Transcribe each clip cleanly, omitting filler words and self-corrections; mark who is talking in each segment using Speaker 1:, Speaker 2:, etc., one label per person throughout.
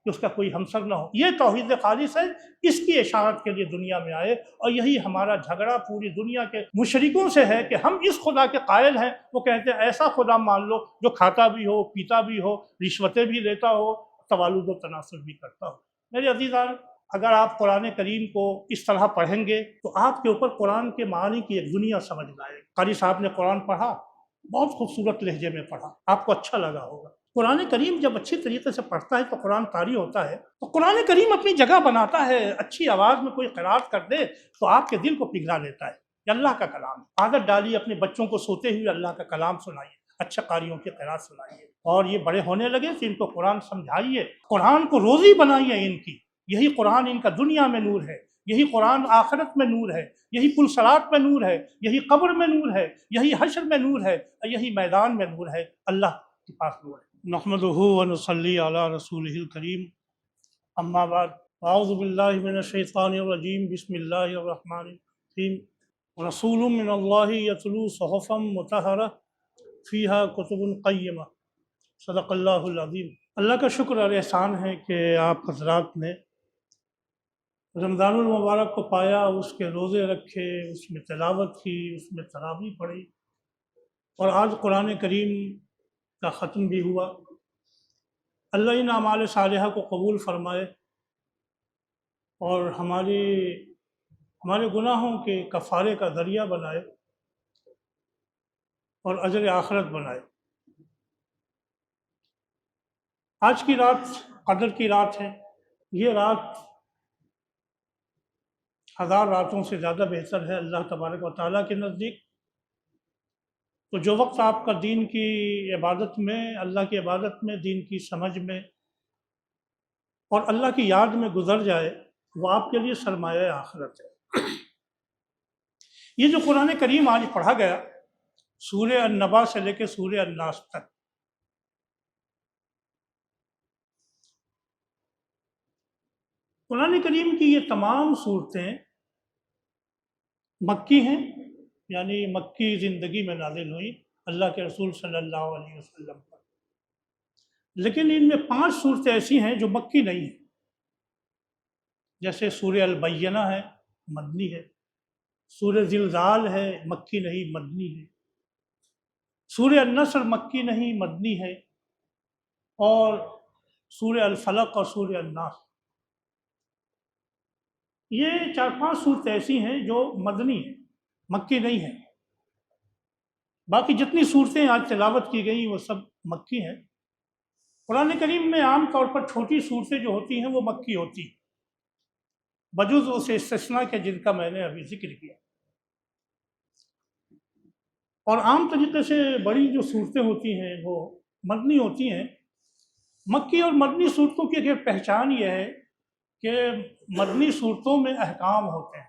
Speaker 1: کہ اس کا کوئی ہمسر نہ ہو، یہ توحید خالص ہے، اس کی اشاعت کے لیے دنیا میں آئے۔ اور یہی ہمارا جھگڑا پوری دنیا کے مشرکوں سے ہے کہ ہم اس خدا کے قائل ہیں، وہ کہتے ہیں ایسا خدا مان لو جو کھاتا بھی ہو، پیتا بھی ہو، رشوتیں بھی لیتا ہو، توالد و تناسل بھی کرتا ہو۔ میرے عزیزان، اگر آپ قرآن کریم کو اس طرح پڑھیں گے تو آپ کے اوپر قرآن کے معانی کی ایک دنیا سمجھ میں آئے گی۔ قاری صاحب نے قرآن پڑھا، بہت خوبصورت لہجے میں پڑھا، آپ کو اچھا لگا ہوگا۔ قرآن کریم جب اچھی طریقے سے پڑھتا ہے تو قرآن قاری ہوتا ہے تو قرآن کریم اپنی جگہ بناتا ہے، اچھی آواز میں کوئی قرات کر دے تو آپ کے دل کو پگھلا لیتا ہے کہ اللہ کا کلام ہے۔ عادت ڈالیے اپنے بچوں کو سوتے ہوئے اللہ کا کلام سنائیے، اچھے قاریوں کی قرات سنائیے، اور یہ بڑے ہونے لگے تو ان کو قرآن سمجھائیے، قرآن کو روزی بنائیے ان کی۔ یہی قرآن ان کا دنیا میں نور ہے، یہی قرآن آخرت میں نور ہے، یہی پل صراط میں نور ہے، یہی قبر میں نور ہے، یہی حشر میں نور ہے، یہی میدان میں نور ہے، اللہ کے پاس نور ہے۔ نحمدہ ونصلی علی رسولہ الکریم، اما بعد، اعوذ باللہ من الشیطان الرجیم، بسم اللہ الرحمن الرحیم۔ رسول من اللہ یتلو صحفا مطہرہ فیہا کتب قیمہ، صدق اللہ العظیم۔ اللہ کا شکر اور احسان ہے کہ آپ حضرات نے رمضان المبارک کو پایا، اس کے روزے رکھے، اس میں تلاوت کی، اس میں تراویح پڑھی، اور آج قرآن کریم کا ختم بھی ہوا۔ اللہ ان اعمال صالحہ کو قبول فرمائے اور ہمارے گناہوں کے کفارے کا ذریعہ بنائے اور اجر آخرت بنائے۔ آج کی رات قدر کی رات ہے، یہ رات 1000 راتوں سے زیادہ بہتر ہے اللہ تبارک و تعالیٰ کے نزدیک۔ تو جو وقت آپ کا دین کی عبادت میں، اللہ کی عبادت میں، دین کی سمجھ میں اور اللہ کی یاد میں گزر جائے، وہ آپ کے لیے سرمایہ آخرت ہے۔ یہ جو قرآن کریم آج پڑھا گیا، سورہ النبا سے لے کے سورہ الناس تک، قرآن کریم کی یہ تمام صورتیں مکی ہیں، یعنی مکی زندگی میں نازل ہوئی اللہ کے رسول صلی اللہ علیہ وسلم پر۔ لیکن ان میں 5 صورتیں ایسی ہیں جو مکی نہیں ہیں، جیسے سورہ البینہ ہے، مدنی ہے، سورہ زلزال ہے، مکی نہیں مدنی ہے، سورہ النصر مکی نہیں مدنی ہے، اور سورہ الفلق اور سورہ الناس۔ یہ 4-5 صورتیں ایسی ہیں جو مدنی ہیں، مکی نہیں ہیں۔ باقی جتنی صورتیں آج تلاوت کی گئیں وہ سب مکی ہیں۔ قرآن کریم میں عام طور پر چھوٹی صورتیں جو ہوتی ہیں وہ مکی ہوتی ہیں، بجز اس استثناء کے جن کا میں نے ابھی ذکر کیا۔ اور عام طریقے سے بڑی جو صورتیں ہوتی ہیں وہ مدنی ہوتی ہیں۔ مکی اور مدنی صورتوں کی ایک پہچان یہ ہے کہ مدنی صورتوں میں احکام ہوتے ہیں،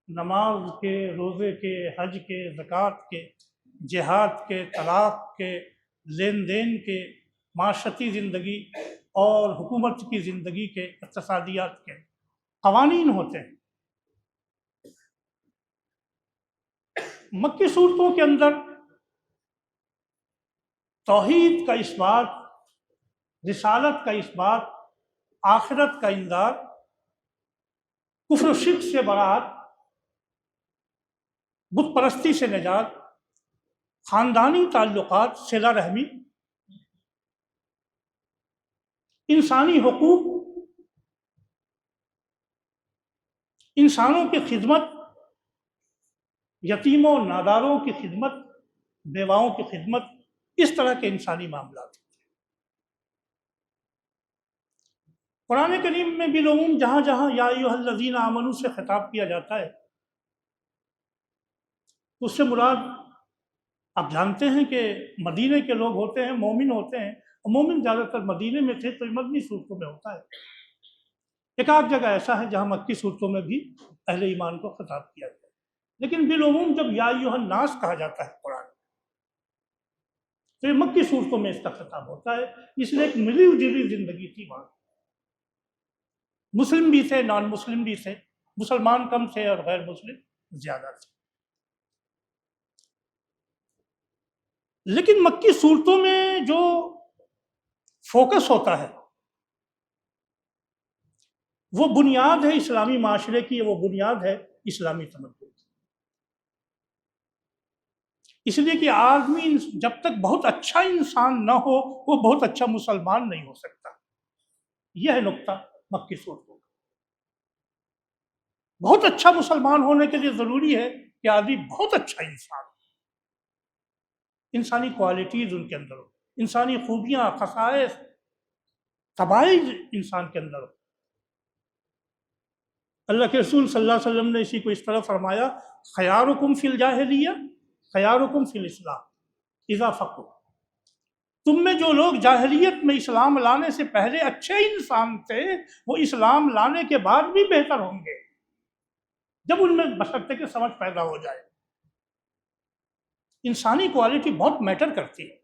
Speaker 1: نماز کے، روزے کے، حج کے، زکوٰۃ کے، جہاد کے، طلاق کے، لین دین کے، معاشرتی زندگی اور حکومت کی زندگی کے، اقتصادیات کے قوانین ہوتے ہیں۔ مکی صورتوں کے اندر توحید کا اثبات، رسالت کا اثبات، آخرت کا انذار، کفر و شرک سے برات، بت پرستی سے نجات، خاندانی تعلقات، صلہ رحمی، انسانی حقوق، انسانوں کی خدمت، یتیموں ناداروں کی خدمت، بیواؤں کی خدمت، اس طرح کے انسانی معاملات۔ قرآن کریم میں بالعموم جہاں جہاں یا ایھا الذین آمنوا سے خطاب کیا جاتا ہے، اس سے مراد آپ جانتے ہیں کہ مدینے کے لوگ ہوتے ہیں، مومن ہوتے ہیں، اور مومن زیادہ تر مدینے میں تھے تو یہ مدنی صورتوں میں ہوتا ہے۔ ایک آدھ جگہ ایسا ہے جہاں مکی صورتوں میں بھی اہل ایمان کو خطاب کیا گیا ہے، لیکن بالعموم جب یا ایھا الناس کہا جاتا ہے قرآن تو یہ مکی صورتوں میں اس کا خطاب ہوتا ہے، اس لیے ایک ملی جلی زندگی تھی وہاں، مسلم بھی تھے، نان مسلم بھی تھے، مسلمان کم تھے اور غیر مسلم زیادہ تھے۔ لیکن مکی صورتوں میں جو فوکس ہوتا ہے وہ بنیاد ہے اسلامی معاشرے کی، وہ بنیاد ہے اسلامی تمدن کی۔ اس لیے کہ آدمی جب تک بہت اچھا انسان نہ ہو وہ بہت اچھا مسلمان نہیں ہو سکتا۔ یہ ہے نقطہ مکی صورتوں کا۔ بہت اچھا مسلمان ہونے کے لیے ضروری ہے کہ آدمی بہت اچھا انسان ہو، انسانی کوالٹیز ان کے اندر ہو، انسانی خوبیاں، خصائص، قبائل انسان کے اندر ہو۔ اللہ کے رسول صلی اللہ علیہ وسلم نے اسی کو اس طرح فرمایا، خیارکم فی الجاہلیہ خیارکم فی الاسلام اذا فقہوا۔ تم میں جو لوگ جاہلیت میں اسلام لانے سے پہلے اچھے انسان تھے وہ اسلام لانے کے بعد بھی بہتر ہوں گے، جب ان میں بشرطے کہ سمجھ پیدا ہو جائے۔ انسانی کوالٹی بہت میٹر کرتی ہے۔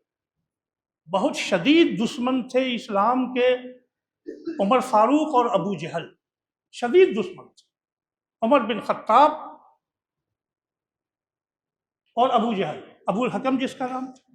Speaker 1: بہت شدید دشمن تھے اسلام کے عمر فاروق اور ابو جہل، شدید دشمن تھے۔ عمر بن خطاب اور ابو جہل، ابو الحکم جس کا نام تھا۔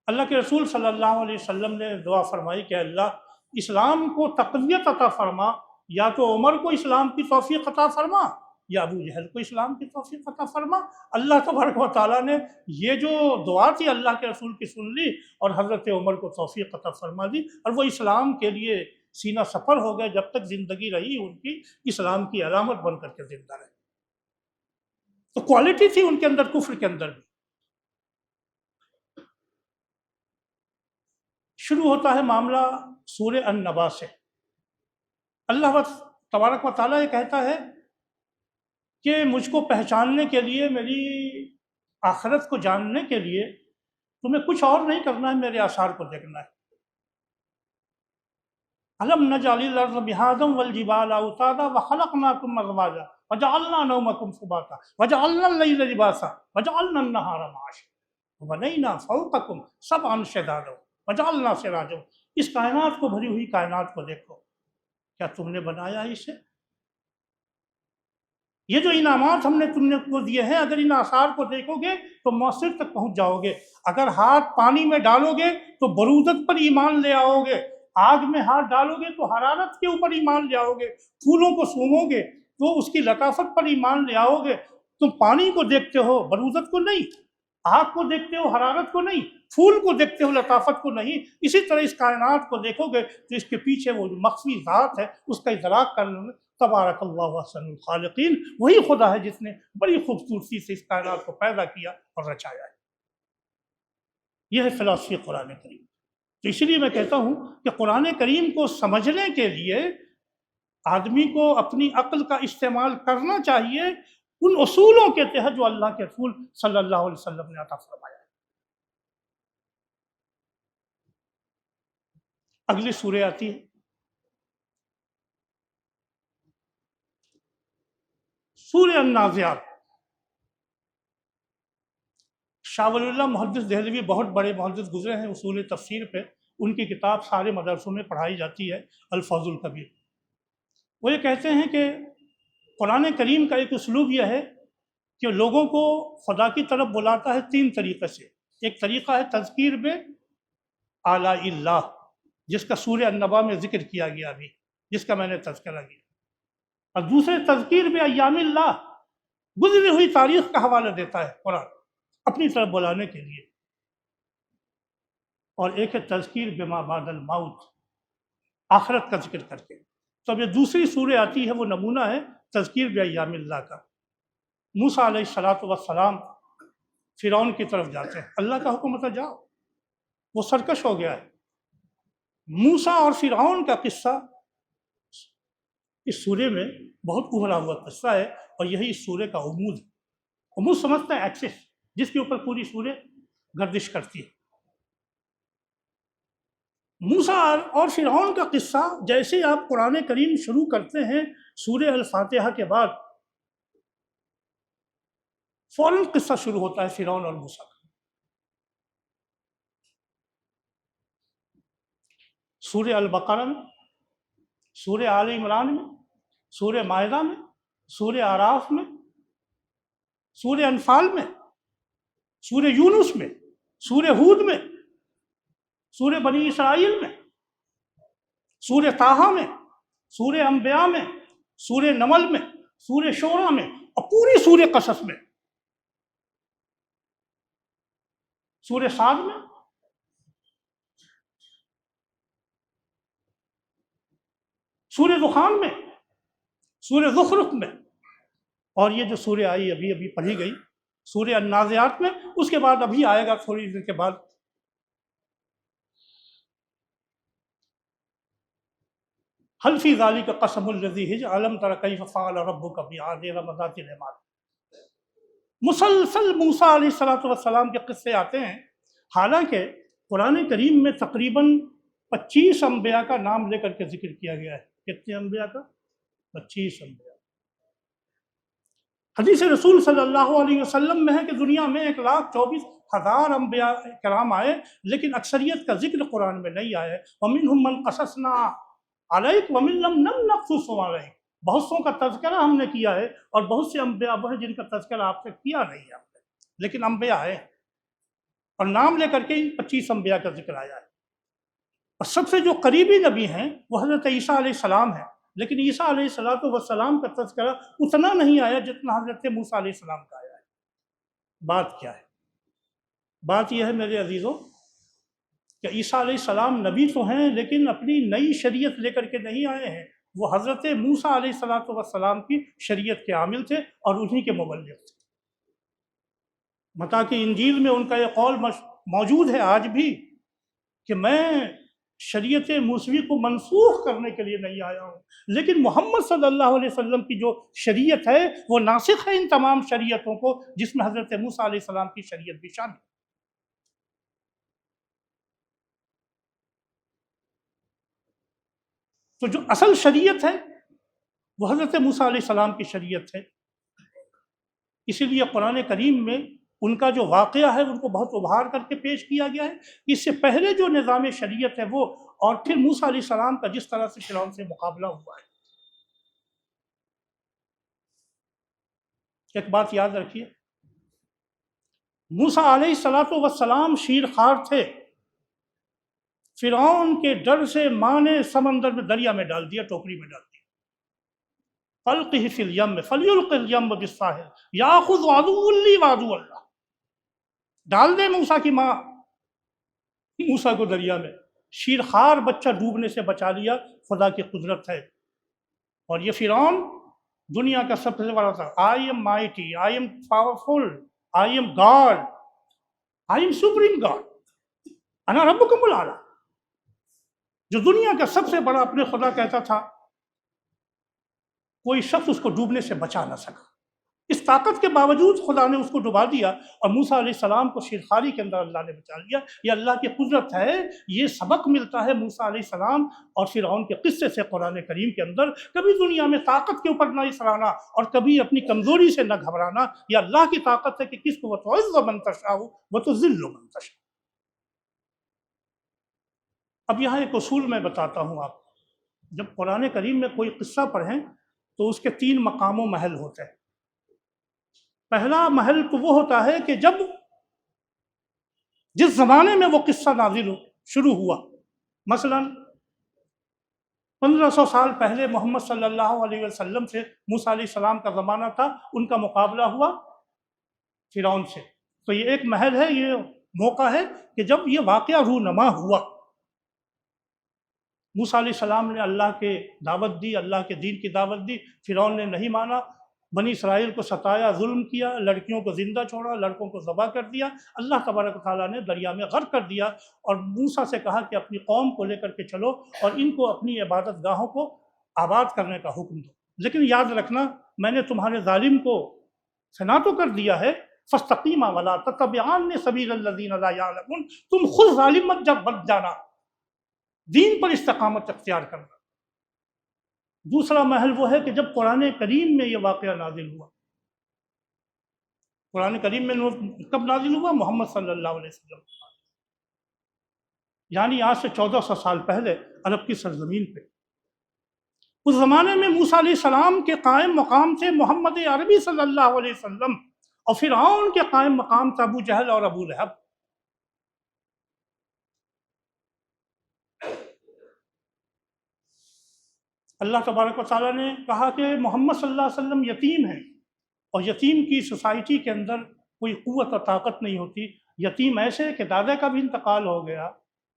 Speaker 1: اللہ کے رسول صلی اللہ علیہ وسلم نے دعا فرمائی کہ اللہ اسلام کو تقویت عطا فرما، یا تو عمر کو اسلام کی توفیق عطا فرما یا ابو جہل کو اسلام کی توفیق عطا فرما۔ اللہ تبارک و تعالیٰ نے یہ جو دعا تھی اللہ کے رسول کی سن لی اور حضرت عمر کو توفیق عطا فرما دی، اور وہ اسلام کے لیے سینہ سفر ہو گئے، جب تک زندگی رہی ان کی اسلام کی علامت بن کر کے زندہ رہے۔ تو کوالٹی تھی ان کے اندر، کفر کے اندر بھی۔ شروع ہوتا ہے معاملہ سورہ النبا سے۔ اللہ تبارک و تعالیٰ یہ کہتا ہے کہ مجھ کو پہچاننے کے لیے، میری آخرت کو جاننے کے لیے تمہیں کچھ اور نہیں کرنا ہے، میرے آثار کو دیکھنا ہے۔ أَلَمْ نَجْعَلِ الْأَرْضَ مِهَادًا وَالْجِبَالَ أَوْتَادًا وَخَلَقْنَاكُمْ أَزْوَاجًا وَجَعَلْنَا نَوْمَكُمْ سُبَاتًا وَجَعَلْنَا اللَّيْلَ لِبَاسًا وَجَعَلْنَا النَّهَارَ مَعَاشًا وَبَنَيْنَا فَوْقَكُمْ سَبْعًا شِدَادًا وَجَعَلْنَا سِرَاجًا۔ اس کائنات کو، بھری ہوئی کائنات کو دیکھو، کیا تم نے بنایا اسے؟ یہ جو انعامات ہم نے تم نے کو دیے ہیں، اگر ان آثار کو دیکھو گے تو مؤثر تک پہنچ جاؤ گے۔ اگر ہاتھ پانی میں ڈالو گے تو برودت پر ایمان لے آؤ گے، آگ میں ہاتھ ڈالو گے تو حرارت کے اوپر ایمان لے آؤ گے، پھولوں کو سونگو گے تو اس کی لطافت پر ایمان لے آؤ گے۔ تم پانی کو دیکھتے ہو، برودت کو نہیں، آگ کو دیکھتے ہو، حرارت کو نہیں، پھول کو دیکھتے ہو، لطافت کو نہیں۔ اسی طرح اس کائنات کو دیکھو گے تو اس کے پیچھے وہ جو مخفی ذات ہے اس کا ادراک کر لو گے۔ تبارک اللہ احسن الخالقین، وہی خدا ہے جس نے بڑی خوبصورتی سے اس کائنات کو پیدا کیا اور رچایا ہے۔ یہ ہے فلسفی قرآن کریم۔ تو اس لیے میں کہتا ہوں کہ قرآن کریم کو سمجھنے کے لیے آدمی کو اپنی عقل کا استعمال کرنا چاہیے، ان اصولوں کے تحت جو اللہ کے رسول صلی اللہ علیہ وسلم نے عطا فرمایا ہے۔ اگلی سورہ آتی ہے سورہ النازعات۔ شاہ ولی اللہ محدث دہلوی بہت بڑے محدث گزرے ہیں اصول تفسیر پہ، ان کی کتاب سارے مدرسوں میں پڑھائی جاتی ہے، الفاظ الکبیر۔ وہ یہ کہتے ہیں کہ قرآن کریم کا ایک اسلوب یہ ہے کہ لوگوں کو خدا کی طرف بلاتا ہے تین طریقے سے۔ ایک طریقہ ہے تذکیر بے آلاء اللہ، جس کا سورہ النبا میں ذکر کیا گیا ابھی، جس کا میں نے تذکرہ کیا، اور دوسرے تذکیر بے ایام اللہ، گزری ہوئی تاریخ کا حوالہ دیتا ہے قرآن اپنی طرف بلانے کے لیے، اور ایک ہے تذکیر بما بعد الموت، آخرت کا ذکر کر کے۔ تو اب یہ دوسری سورہ آتی ہے، وہ نمونہ ہے تذکیر بایام اللہ کا۔ موسیٰ علیہ السلام فرعون کی طرف جاتے ہیں، اللہ کا حکم ہوتا جاؤ، وہ سرکش ہو گیا ہے۔ موسیٰ اور فرعون کا قصہ اس سورہ میں بہت ابھرا ہوا قصہ ہے، اور یہی اس سورہ کا عمود ہے۔ عمود سمجھتے ہیں ایکسس، جس کے اوپر پوری سورہ گردش کرتی ہے۔ موسیٰ اور فرعون کا قصہ جیسے آپ قرآن کریم شروع کرتے ہیں سورہ الفاتحہ کے بعد، فوراً قصہ شروع ہوتا ہے فرعون اور موسیٰ کا۔ سورہ البقرہ میں، سورہ آل عمران میں، سورہ مائدہ میں، سورہ اعراف میں، سورہ انفال میں، سورہ یونس میں، سورہ ہود میں، سورہ بنی اسرائیل میں، سورہ طٰہٰ میں، سورہ انبیاء میں، سورہ نمل میں، سورہ شورى میں اور پوری سورہ قصص میں، سورہ صاد میں، سورہ دخان میں، سورہ زخرف میں، اور یہ جو سورہ آئی ابھی ابھی پڑھی گئی سورہ النازعات میں، اس کے بعد ابھی آئے گا تھوڑی دیر کے بعد حل فی ذالک قسم الذی الم تر کیف فعل ربک بعاد ارم ذات العماد۔ مسلسل موسیٰ علیہ السلام کے قصے آتے ہیں، حالانکہ قرآن کریم میں تقریباً 25 انبیاء کا نام لے کر کے ذکر کیا گیا ہے۔ کتنے انبیاء کا؟ 25 انبیاء۔ حدیث رسول صلی اللہ علیہ وسلم میں ہے کہ دنیا میں 1,24,000 انبیاء کرام آئے، لیکن اکثریت کا ذکر قرآن میں نہیں آیا ہے۔ وَمِنْهُمْ مَنْ قَصَصْنَا عَلَيْكَ وَمِنْ لَمْ نَقْصُصْ عَلَيْكَ۔ بہت سو کا تذکرہ ہم نے کیا ہے، اور بہت سے انبیاء وہ ہیں جن کا تذکرہ آپ سے کیا نہیں ہے، لیکن انبیاء ہیں، اور نام لے کر کے 25 انبیاء کا ذکر آیا ہے۔ اور سب سے جو قریبی نبی ہیں وہ حضرت عیسیٰ علیہ السلام ہیں، لیکن عیسیٰ علیہ السلام کا تذکرہ اتنا نہیں آیا جتنا حضرت موسیٰ علیہ السلام کا آیا ہے۔ بات کیا ہے؟ بات یہ ہے میرے عزیزوں کہ عیسیٰ علیہ السلام نبی تو ہیں، لیکن اپنی نئی شریعت لے کر کے نہیں آئے ہیں، وہ حضرت موسیٰ علیہ السلام کی شریعت کے عامل تھے اور انہی کے مبلغ تھے۔ متی کی انجیل میں ان کا یہ قول موجود ہے آج بھی کہ میں شریعت موسوی کو منسوخ کرنے کے لیے نہیں آیا ہوں، لیکن محمد صلی اللہ علیہ وسلم کی جو شریعت ہے وہ ناسخ ہے ان تمام شریعتوں کو، جس میں حضرت موسیٰ علیہ السلام کی شریعت بھی شامل ہے۔ تو جو اصل شریعت ہے وہ حضرت موسیٰ علیہ السلام کی شریعت ہے، اسی لیے قرآن کریم میں ان کا جو واقعہ ہے ان کو بہت ابھار کر کے پیش کیا گیا ہے۔ اس سے پہلے جو نظام شریعت ہے وہ، اور پھر موسیٰ علیہ السلام کا جس طرح سے فرعون سے مقابلہ ہوا ہے۔ ایک بات یاد رکھیے، موسیٰ علیہ السلام شیر خوار تھے، فرعون کے ڈر سے ماں نے سمندر میں، دریا میں ڈال دیا، ٹوکری میں ڈال دیا۔ فَالْقِهِ فِي الْيَمِّ فَلْيُلْقِ الْيَمُّ بِالسَّاحِلِ يَأْخُذْ عَدُوٌّ لِّي وَعَدُوٌّ لَّهُ۔ ڈال دے موسیٰ کی ماں موسیٰ کو دریا میں، شیر خوار بچہ ڈوبنے سے بچا لیا، خدا کی قدرت ہے۔ اور یہ فرعون دنیا کا سب سے بڑا تھا، I am mighty, I am powerful, I am God, I am supreme God, انا ربکم الاعلی، جو دنیا کا سب سے بڑا اپنے خدا کہتا تھا، کوئی شخص اس کو ڈوبنے سے بچا نہ سکا۔ اس طاقت کے باوجود خدا نے اس کو ڈبا دیا، اور موسیٰ علیہ السلام کو شیرخواری کے اندر اللہ نے بچا لیا۔ یہ اللہ کی قدرت ہے۔ یہ سبق ملتا ہے موسیٰ علیہ السلام اور فرعون کے قصے سے قرآن کریم کے اندر۔ کبھی دنیا میں طاقت کے اوپر نہ اصرانا اور کبھی اپنی کمزوری سے نہ گھبرانا۔ یہ اللہ کی طاقت ہے کہ کس کو وَتُعِزُّ مَن تَشَاءُ وَتُذِلُّ مَن تَشَاءُ۔ اب یہاں ایک اصول میں بتاتا ہوں آپ کو، جب قرآن کریم میں کوئی قصہ پڑھیں تو اس کے 3 مقام و محل ہوتے ہیں۔ پہلا محل تو وہ ہوتا ہے کہ جب جس زمانے میں وہ قصہ نازل شروع ہوا، مثلا 1500 سال پہلے محمد صلی اللہ علیہ وسلم سے موسیٰ علیہ السلام کا زمانہ تھا، ان کا مقابلہ ہوا فرعون سے، تو یہ ایک محل ہے، یہ موقع ہے کہ جب یہ واقعہ رونما ہوا۔ موسیٰ علیہ السلام نے اللہ کے دعوت دی، اللہ کے دین کی دعوت دی، فرعون نے نہیں مانا، بنی اسرائیل کو ستایا، ظلم کیا، لڑکیوں کو زندہ چھوڑا، لڑکوں کو ذبح کر دیا۔ اللہ تبارک و تعالیٰ نے دریا میں غرق کر دیا، اور موسیٰ سے کہا کہ اپنی قوم کو لے کر کے چلو اور ان کو اپنی عبادت گاہوں کو آباد کرنے کا حکم دو، لیکن یاد رکھنا میں نے تمہارے ظالم کو فنا تو کر دیا ہے، فاستقیما ولا تتبعان سبیل الذین لا یعلمون، تم خود ظالم مت جانا، دین پر استقامت اختیار کرنا۔ دوسرا محل وہ ہے کہ جب قرآن کریم میں یہ واقعہ نازل ہوا۔ قرآن کریم میں کب نازل ہوا؟ محمد صلی اللہ علیہ وسلم، یعنی آج سے 1400 سال پہلے عرب کی سرزمین پہ۔ اس زمانے میں موسیٰ علیہ السلام کے قائم مقام تھے محمد عربی صلی اللہ علیہ وسلم، اور فرعون کے قائم مقام تھا ابو جہل اور ابو لہب۔ اللہ تبارک و تعالیٰ نے کہا کہ محمد صلی اللہ علیہ وسلم یتیم ہیں، اور یتیم کی سوسائٹی کے اندر کوئی قوت اور طاقت نہیں ہوتی۔ یتیم ایسے کہ دادا کا بھی انتقال ہو گیا،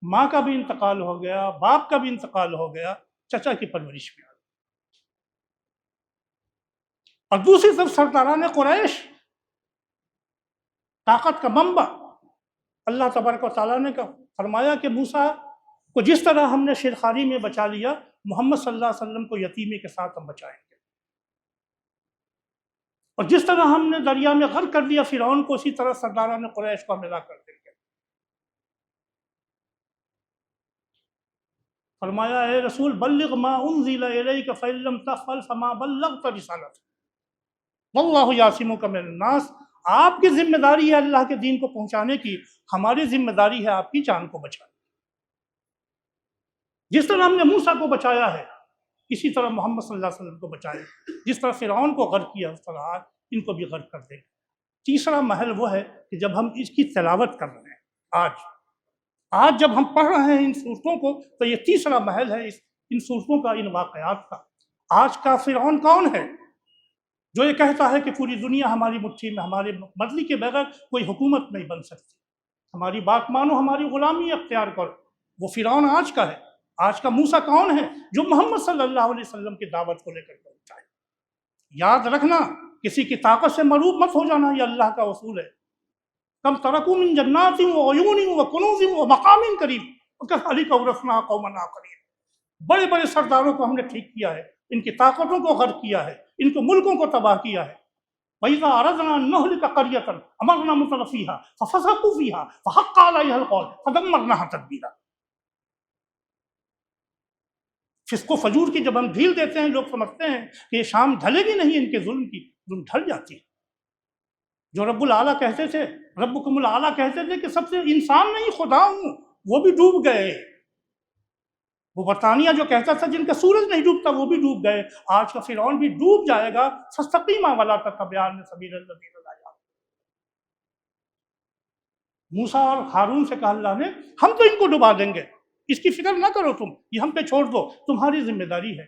Speaker 1: ماں کا بھی انتقال ہو گیا، باپ کا بھی انتقال ہو گیا، چچا کی پرورش میں آ گیا۔ اور دوسری طرف سرداران قریش، طاقت کا منبع، اللہ تبارک و تعالیٰ نے فرمایا کہ موسیٰ کو جس طرح ہم نے شیرخواری میں بچا لیا، محمد صلی اللہ علیہ وسلم کو یتیمی کے ساتھ ہم بچائیں گے، اور جس طرح ہم نے دریا میں غرق کر دیا فرعون کو، اسی طرح سرداران قریش کو ہم ہلاک کر دیں گے۔ فرمایا اے رسول بلغ ما انزل الیک فإن لم تفعل فما بلغت رسالته واللہ یعصمک من الناس۔ آپ کی ذمہ داری ہے اللہ کے دین کو پہنچانے کی، ہماری ذمہ داری ہے آپ کی جان کو بچانا۔ جس طرح ہم نے موسیٰ کو بچایا ہے، اسی طرح محمد صلی اللہ علیہ وسلم کو بچائے۔ جس طرح فرعون کو غرق کیا، اس طرح ان کو بھی غرق کر دیں گے۔ تیسرا محل وہ ہے کہ جب ہم اس کی تلاوت کر رہے ہیں، آج جب ہم پڑھ رہے ہیں ان صورتوں کو، تو یہ تیسرا محل ہے ان صورتوں کا، ان واقعات کا۔ آج کا فرعون کون ہے جو یہ کہتا ہے کہ پوری دنیا ہماری مٹھی میں، ہمارے مرضی کے بغیر کوئی حکومت نہیں بن سکتی، ہماری بات مانو، ہماری غلامی اختیار کرو؟ وہ فرعون آج کا ہے۔ آج کا موسیٰ کون ہے جو محمد صلی اللہ علیہ وسلم کی دعوت کو لے کر پہنچا ہے؟ یاد رکھنا، کسی کی طاقت سے مغلوب مت ہو جانا، یہ اللہ کا اصول ہے۔ کم ترکوا من جنات وعیون وکنوز ومقام کریم وکذلک اورثنا قوما آخرین۔ بڑے بڑے سرداروں کو ہم نے ٹھیک کیا ہے، ان کی طاقتوں کو غرق کیا ہے، ان کو ملکوں کو تباہ کیا ہے۔ وَإِذَا أَرَدْنَا أَن نُهْلِكَ قَرْيَةً أَمَرْنَا مُتْرَفِيهَا فَفَسَقُوا فِيهَا فَحَقَّ عَلَيْهَا الْقَوْلُ فَدَمَّرْنَاهَا تَدْمِيرًا۔ فسق و فجور کی جب ہم ڈھیل دیتے ہیں، لوگ سمجھتے ہیں کہ یہ شام ڈھلے گی نہیں، ان کے ظلم کی، ظلم ڈھل جاتی ہے۔ جو رب العالیٰ کہتے تھے، ربکم العالیٰ کہتے تھے کہ سب سے انسان نہیں خدا ہوں، وہ بھی ڈوب گئے۔ وہ برطانیہ جو کہتا تھا جن کا سورج نہیں ڈوبتا، وہ بھی ڈوب گئے۔ آج کا فرعون بھی ڈوب جائے گا۔ فاستقیما ولا تتبعان سبیل الذین لا یعلمون۔ موسیٰ اور ہارون سے کہا اللہ نے، ہم تو ان کو ڈبا دیں گے، اس کی فکر نہ کرو تم، یہ ہم پہ چھوڑ دو، تمہاری ذمہ داری ہے۔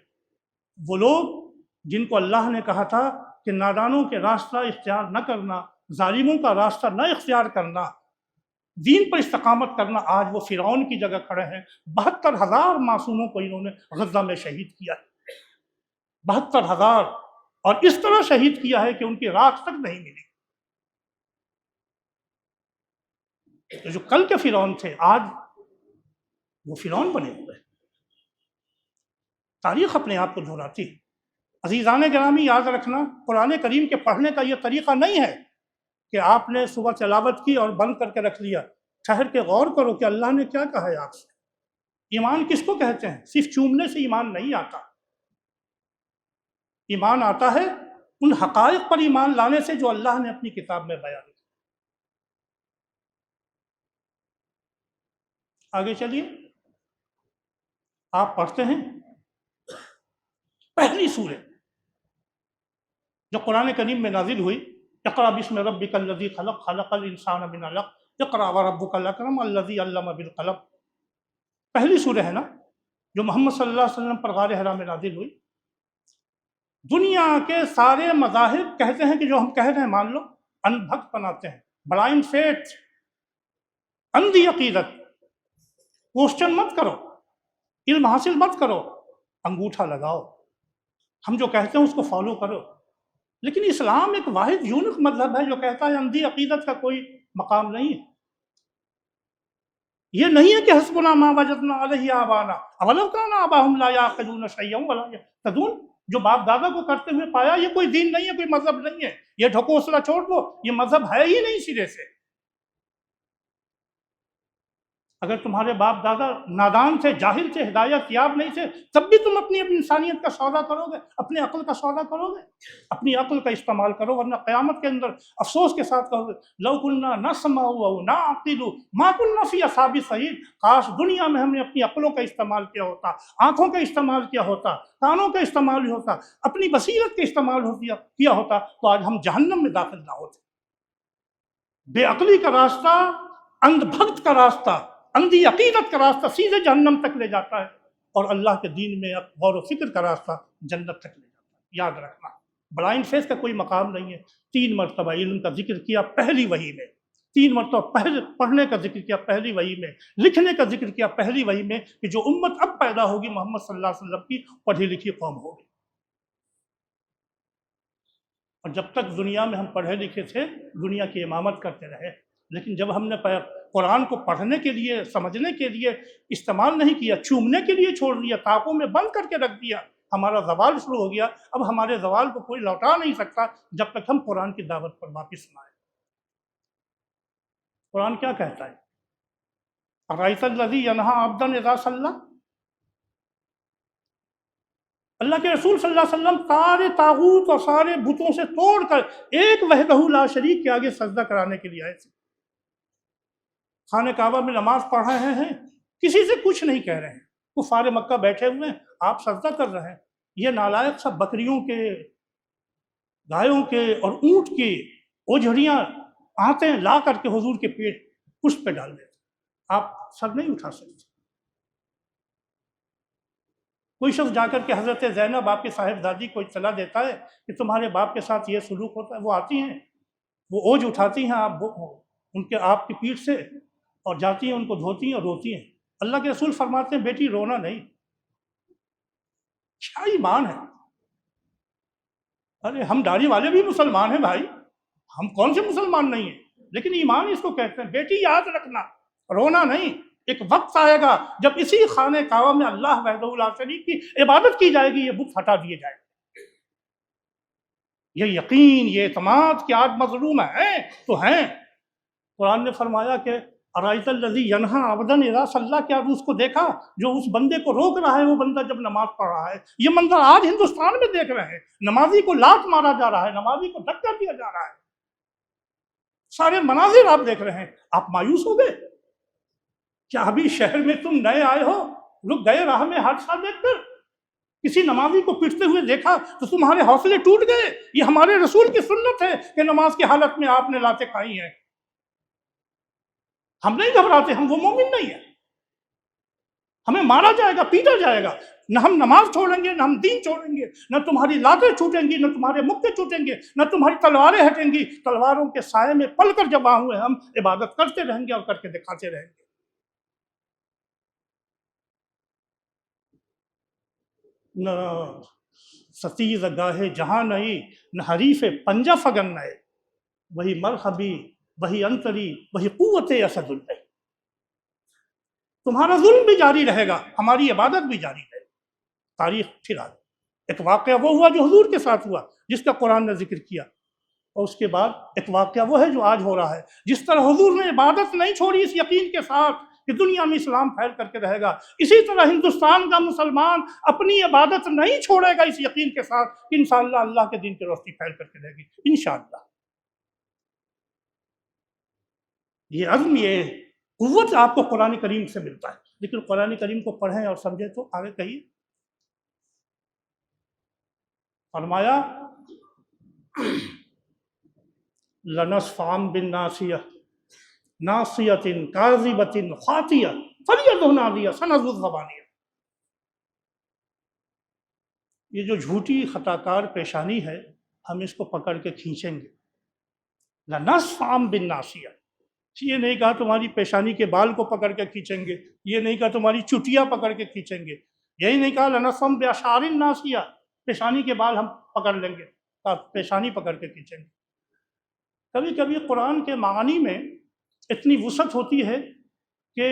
Speaker 1: وہ لوگ جن کو اللہ نے کہا تھا کہ نادانوں کے راستہ اختیار نہ کرنا، ظالموں کا راستہ نہ اختیار کرنا، دین پر استقامت کرنا، آج وہ فرعون کی جگہ کھڑے ہیں۔ 72,000 معصوموں کو انہوں نے غزہ میں شہید کیا ہے، 72,000، اور اس طرح شہید کیا ہے کہ ان کی راکھ تک نہیں ملی۔ تو جو کل کے فرعون تھے، آج وہ فرعون بنے ہوئے۔ تاریخ اپنے آپ کو دہراتی ہے۔ عزیزان گرامی، یاد رکھنا، قرآن کریم کے پڑھنے کا یہ طریقہ نہیں ہے کہ آپ نے صبح تلاوت کی اور بند کر کے رکھ لیا۔ ٹھہر کے غور کرو کہ اللہ نے کیا کہا ہے آپ سے۔ ایمان کس کو کہتے ہیں؟ صرف چومنے سے ایمان نہیں آتا۔ ایمان آتا ہے ان حقائق پر ایمان لانے سے جو اللہ نے اپنی کتاب میں بیان کیا۔ آگے چلیے، آپ پڑھتے ہیں پہلی سورہ جو قرآن کریم میں نازل ہوئی، اقرأ بسم ربک الذی خلق، خلق الانسان من علق، اقرأ وربک الاکرم الذی علم بالقلم۔ پہلی سورہ ہے نا جو محمد صلی اللہ علیہ وسلم پر غار حرا میں نازل ہوئی۔ دنیا کے سارے مذاہب کہتے ہیں کہ جو ہم کہہ رہے ہیں مان لو، ان بھکت بناتے ہیں، بلائنڈ فیتھ، اندھی عقیدت۔ کوشچن مت کرو، علم حاصل مت کرو، انگوٹھا لگاؤ، ہم جو کہتے ہیں اس کو فالو کرو۔ لیکن اسلام ایک واحد یونک مذہب ہے جو کہتا ہے اندھی عقیدت کا کوئی مقام نہیں ہے۔ یہ نہیں ہے کہ حسبنا ما وجدنا علیہ آبانا اولو کان آباہم لا یعقلون شیئا ولا یہتدون۔ جو باپ دادا کو کرتے ہوئے پایا، یہ کوئی دین نہیں ہے، کوئی مذہب نہیں ہے، یہ ڈھکوسلا چھوڑ دو، یہ مذہب ہے ہی نہیں سرے سے۔ اگر تمہارے باپ دادا نادان تھے، جاہل تھے، ہدایت یاب نہیں تھے، تب بھی تم اپنی انسانیت کا سودا کرو گے، اپنے عقل کا سودا کرو گے، اپنی عقل کا استعمال کرو، ورنہ قیامت کے اندر افسوس کے ساتھ کہو گے لو کنا نسمع او نعقل ما کنا فی اصحاب السعیر۔ کاش دنیا میں ہم نے اپنی عقلوں کا استعمال کیا ہوتا، آنکھوں کا استعمال کیا ہوتا، کانوں کا استعمال ہوتا، اپنی بصیرت کا استعمال کیا ہوتا، تو آج ہم جہنم میں داخل نہ ہوتے۔ بے عقلی کا راستہ، اندھ بھکت کا راستہ، اندھی عقیدت کا راستہ سیدھے جہنم تک لے جاتا ہے۔ اور اللہ کے دین میں غور و فکر کا راستہ جنت تک لے جاتا ہے۔ یاد رکھنا، بلائنڈ فیتھ کا کوئی مقام نہیں ہے۔ 3 مرتبہ علم کا ذکر کیا پہلی وحی میں، 3 مرتبہ پڑھنے کا ذکر کیا پہلی وحی میں، لکھنے کا ذکر کیا پہلی وحی میں، کہ جو امت اب پیدا ہوگی محمد صلی اللہ علیہ وسلم کی پڑھی لکھی قوم ہوگی۔ اور جب تک دنیا میں ہم پڑھے لکھے تھے دنیا کی امامت کرتے رہے، لیکن جب ہم نے قرآن کو پڑھنے کے لیے، سمجھنے کے لیے استعمال نہیں کیا، چومنے کے لیے چھوڑ دیا، تاکوں میں بند کر کے رکھ دیا، ہمارا زوال شروع ہو گیا۔ اب ہمارے زوال کو کوئی لوٹا نہیں سکتا جب تک ہم قرآن کی دعوت پر واپس نہ آئیں۔ قرآن کیا کہتا ہے؟ ارأیت الذی ینہی عبدا اذا صلی، اللہ کے رسول صلی اللہ علیہ وسلم سارے طاغوت اور سارے بتوں سے توڑ کر ایک وحدہ لا شریک کے آگے سجدہ کرانے کے لیے آئے تھے۔ خانہ کعبہ میں نماز پڑھ رہے ہیں، کسی سے کچھ نہیں کہہ رہے ہیں، کفار مکہ بیٹھے ہوئے ہیں، آپ سجدہ کر رہے ہیں۔ یہ نالائق سب بکریوں کے، گایوں کے اور اونٹ کی اوجھڑیاں آتے لا کر کے حضور کے پیٹ پشت پہ ڈال دیتے، آپ سر نہیں اٹھا سکتے۔ کوئی شخص جا کر کے حضرت زینب آپ کی صاحبزادی کو اطلاع دیتا ہے کہ تمہارے باپ کے ساتھ یہ سلوک ہوتا ہے، وہ آتی ہیں، وہ اوجھ اٹھاتی ہیں آپ کی پیٹھ سے اور جاتی ہیں، ان کو دھوتی ہیں اور روتی ہیں۔ اللہ کے رسول فرماتے ہیں بیٹی رونا نہیں۔ کیا ایمان ہے! ارے ہم داڑھی والے بھی مسلمان ہیں بھائی، ہم کون سے مسلمان نہیں ہیں، لیکن ایمان اس کو کہتے ہیں۔ بیٹی یاد رکھنا، رونا نہیں۔ ایک وقت آئے گا جب اسی خانہ کعبہ میں اللہ وحدہ لا شریک کی عبادت کی جائے گی، یہ بت ہٹا دیے جائے گے۔ یہ یقین، یہ اعتماد کہ آج مظلوم ہیں تو ہیں۔ قرآن نے فرمایا کہ ارأیت الذی ینہی عبدا اذا صلی، کیا اس کو دیکھا جو اس بندے کو روک رہا ہے، وہ بندہ جب نماز پڑھ رہا ہے۔ یہ منظر آج ہندوستان میں دیکھ رہے ہیں، نمازی کو لات مارا جا رہا ہے، نمازی کو دھکا دیا جا رہا ہے، سارے مناظر آپ دیکھ رہے ہیں، آپ مایوس ہو گئے؟ کیا ابھی شہر میں تم نئے آئے ہو، لوگ گئے راہ میں حادثہ دیکھ کر کسی نمازی کو پٹتے ہوئے دیکھا تو تمہارے حوصلے ٹوٹ گئے؟ یہ ہمارے رسول کی سنت ہے کہ نماز کی حالت میں آپ نے لاتیں کھائی ہیں۔ ہم نہیں گھبراتے، ہم وہ مومن نہیں ہیں۔ ہمیں مارا جائے گا، پیٹا جائے گا، نہ ہم نماز چھوڑیں گے، نہ ہم دین چھوڑیں گے، نہ تمہاری لاتیں چھوٹیں گی، نہ تمہارے مکے چھوٹیں گے، نہ تمہاری تلواریں ہٹیں گی۔ تلواروں کے سائے میں پل کر جب ہوئے ہم عبادت کرتے رہیں گے اور کر کے دکھاتے رہیں گے۔ نہ ستیز گاہ جہاں نہیں، نہ حریف پنجہ فگن نئے، وہی مرحبی وہی انتری وہی قوت اسد اللہ۔ تمہارا ظلم بھی جاری رہے گا، ہماری عبادت بھی جاری رہے گی۔ تاریخ پھر آ ایک واقعہ وہ ہوا جو حضور کے ساتھ ہوا، جس کا قرآن نے ذکر کیا، اور اس کے بعد ایک واقعہ وہ ہے جو آج ہو رہا ہے۔ جس طرح حضور نے عبادت نہیں چھوڑی اس یقین کے ساتھ کہ دنیا میں اسلام پھیل کر کے رہے گا، اسی طرح ہندوستان کا مسلمان اپنی عبادت نہیں چھوڑے گا اس یقین کے ساتھ کہ انشاءاللہ اللہ کے دین کی روشنی پھیل کر کے رہے گی انشاءاللہ۔ یہ عزم، یہ قوت آپ کو قرآن کریم سے ملتا ہے، لیکن قرآن کریم کو پڑھیں اور سمجھیں تو آگے کہیے۔ فرمایا لَنَصْفَعًا بِالنَّاصِیَةِ نَاصِیَةٍ کاذِبَةٍ خَاطِیَةٍ فَلْیَدْعُ نَادِیَهُ سَنَدْعُ الزَّبَانِیَةَ۔ یہ جو جھوٹی خطاکار پیشانی ہے، ہم اس کو پکڑ کے کھینچیں گے۔ لَنَصْفَعًا بِالنَّاصِیَةِ، یہ نہیں کہا تمہاری پیشانی کے بال کو پکڑ کے کھینچیں گے، یہ نہیں کہا تمہاری چٹیاں پکڑ کے کھینچیں گے، یہی نہیں کہا لَنَصْفَعًا بِأَشْعَارٍ نَاصِیَةٍ، پیشانی کے بال ہم پکڑ لیں گے، پیشانی پکڑ کے کھینچیں گے۔ کبھی کبھی قرآن کے معانی میں اتنی وسعت ہوتی ہے کہ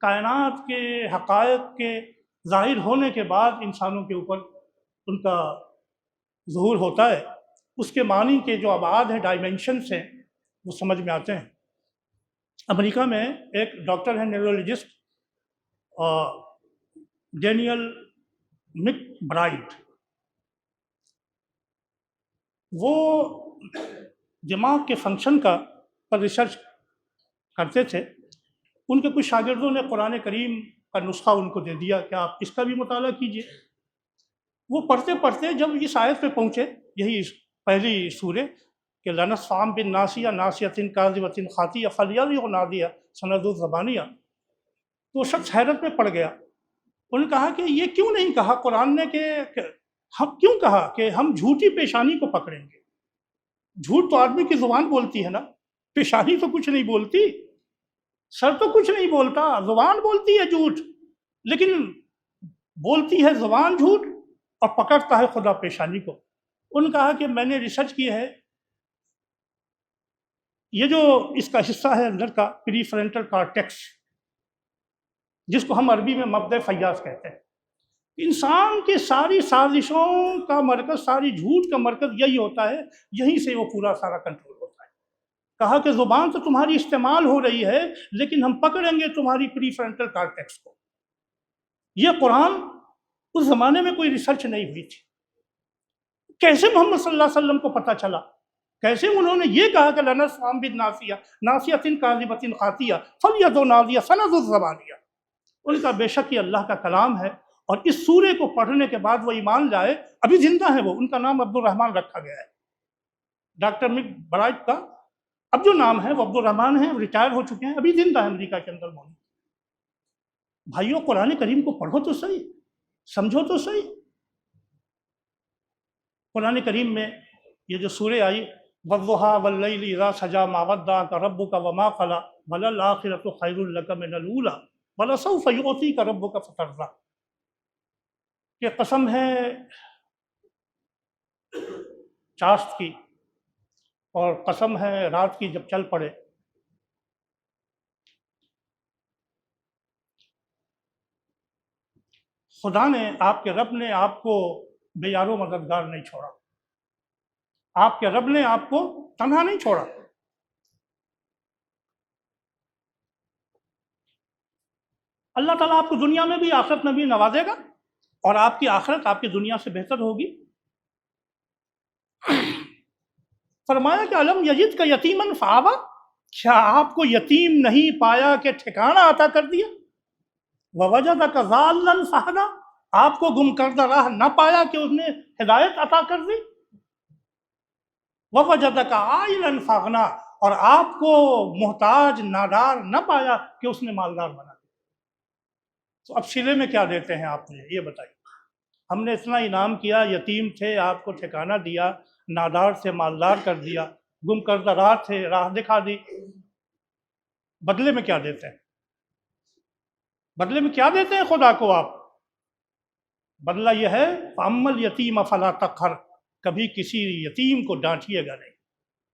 Speaker 1: کائنات کے حقائق کے ظاہر ہونے کے بعد انسانوں کے اوپر ان کا ظہور ہوتا ہے، اس کے معنی کے جو ابعاد ہیں، ڈائمینشنس ہیں، وہ سمجھ میں آتے ہیں۔ امریکہ میں ایک ڈاکٹر ہے، نیورولوجسٹ ڈینیل مک برائٹ، وہ دماغ کے فنکشن پر ریسرچ کرتے تھے۔ ان کے کچھ شاگردوں نے قرآن کریم کا نسخہ ان کو دے دیا کہ آپ اس کا بھی مطالعہ کیجئے۔ وہ پڑھتے پڑھتے جب اس آیت پہ پہنچے، یہی پہلی سورہ کہ لَنَصْفَعًا بِالنَّاصِیَةِ نَاصِیَةٍ کاذِبَةٍ خَاطِیَةٍ فَلْیَدْعُ نَادِیَهُ سَنَدْعُ الزَّبَانِیَةَ، تو شخص حیرت میں پڑ گیا انہوں نے کہا کہ یہ کیوں نہیں کہا قرآن نے کہ ہم کیوں کہا کہ ہم جھوٹی پیشانی کو پکڑیں گے؟ جھوٹ تو آدمی کی زبان بولتی ہے نا، پیشانی تو کچھ نہیں بولتی، سر تو کچھ نہیں بولتا، زبان بولتی ہے جھوٹ، لیکن بولتی ہے زبان جھوٹ اور پکڑتا ہے خدا پیشانی کو۔ انہوں نے کہا کہ میں نے ریسرچ کی ہے، یہ جو اس کا حصہ ہے اندر کا پری فرنٹل کارٹیکس، جس کو ہم عربی میں مبدأ فیاض کہتے ہیں، انسان کی ساری سازشوں کا مرکز، ساری جھوٹ کا مرکز یہی ہوتا ہے، یہیں سے وہ پورا سارا کنٹرول ہوتا ہے۔ کہا کہ زبان تو تمہاری استعمال ہو رہی ہے، لیکن ہم پکڑیں گے تمہاری پری فرنٹل کارٹیکس کو۔ یہ قرآن اس زمانے میں کوئی ریسرچ نہیں ہوئی تھی، کیسے محمد صلی اللہ علیہ وسلم کو پتہ چلا؟ کیسے انہوں نے یہ کہا کہ لنسفعن بالناصیہ ناصیۃ کاذبۃ خاطیہ فلیدع ناصیہ سنظر الزبانیہ؟ ان کا بے شک یہ اللہ کا کلام ہے، اور اس سورے کو پڑھنے کے بعد وہ ایمان لائے۔ ابھی زندہ ہے وہ، ان کا نام عبد الرحمن رکھا گیا ہے، ڈاکٹر مک برائٹ کا اب جو نام ہے وہ عبد الرحمن ہے، ریٹائر ہو چکے ہیں، ابھی زندہ ہے امریکہ کے اندر موجود۔ بھائیوں، قرآن کریم کو پڑھو تو صحیح، سمجھو تو صحیح۔ قرآن کریم میں یہ جو سورہ آئی وَالضُّحَىٰ وَاللَّيْلِ إِذَا سَجَىٰ مَا وَدَّعَكَ رَبُّكَ وَمَا قَلَىٰ وَلَلْآخِرَةُ خَيْرٌ لَكَ مِنَ الْأُولَىٰ وَلَسَوْفَ يُعْطِيكَ رَبُّكَ فَتَرْضَىٰ، کہ قسم ہے چاشت کی، اور قسم ہے رات کی جب چل پڑے، خدا نے، آپ کے رب نے آپ کو بے یار و مددگار نہیں چھوڑا، آپ کے رب نے آپ کو تنہا نہیں چھوڑا۔ اللہ تعالیٰ آپ کو دنیا میں بھی آخرت میں بھی نوازے گا، اور آپ کی آخرت آپ کی دنیا سے بہتر ہوگی۔ فرمایا کہ الم یجد کا یتیمن فآویٰ، کیا آپ کو یتیم نہیں پایا کہ ٹھکانہ عطا کر دیا؟ ووجدک ضالا فہدیٰ، آپ کو گم کردہ راہ نہ پایا کہ اس نے ہدایت عطا کر دی؟ ووجدک عائلا فاغنیٰ، اور آپ کو محتاج نادار نہ پایا کہ اس نے مالدار بنا دیا۔ تو اب سلے میں کیا دیتے ہیں آپ مجھے یہ بتائیے؟ ہم نے اتنا انعام کیا، یتیم تھے آپ کو ٹھکانہ دیا، نادار سے مالدار کر دیا، گم کردہ راہ تھے راہ دکھا دی، بدلے میں کیا دیتے ہیں؟ بدلے میں کیا دیتے ہیں خدا کو آپ؟ بدلہ یہ ہے فَأَمَّا الْيَتِيمَ فَلَا تَقْهَرْ، کبھی کسی یتیم کو ڈانٹیے گا نہیں۔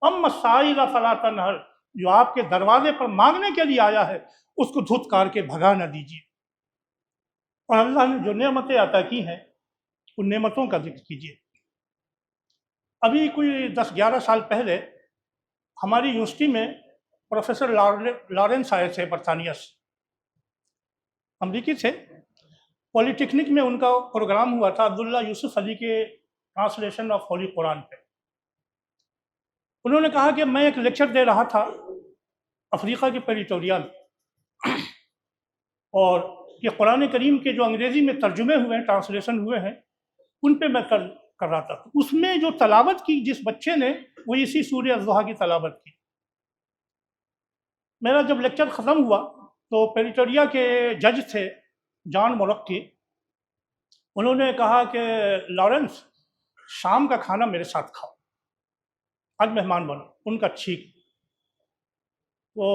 Speaker 1: اما السائل فلا تنہر، جو آپ کے دروازے پر مانگنے کے لیے آیا ہے اس کو دھتکار کے بھگا نہ دیجیے۔ اور اللہ نے جو نعمتیں عطا کی ہیں ان نعمتوں کا ذکر کیجیے۔ ابھی کوئی 10-11 سال پہلے ہماری یونیورسٹی میں پروفیسر لارنس آئے تھے، برطانیہ سے، امریکی تھے۔ پولی ٹیکنک میں ان کا پروگرام ہوا تھا عبداللہ یوسف علی کے ٹرانسلیشن آف ہولی قرآن پہ۔ انہوں نے کہا کہ میں ایک لیکچر دے رہا تھا افریقہ کے پریٹوریا میں، اور یہ قرآن کریم کے جو انگریزی میں ترجمے ہوئے ہیں، ٹرانسلیشن ہوئے ہیں، ان پہ میں کر رہا تھا۔ اس میں جو تلاوت کی جس بچے نے، وہ اسی سورہ الضحیٰ کی تلاوت کی۔ میرا جب لیکچر ختم ہوا تو پیریٹوریا کے جج تھے جان مرقی، انہوں نے کہا کہ لارنس شام کا کھانا میرے ساتھ کھاؤ، آج مہمان بنو۔ ان کا ٹھیک۔ تو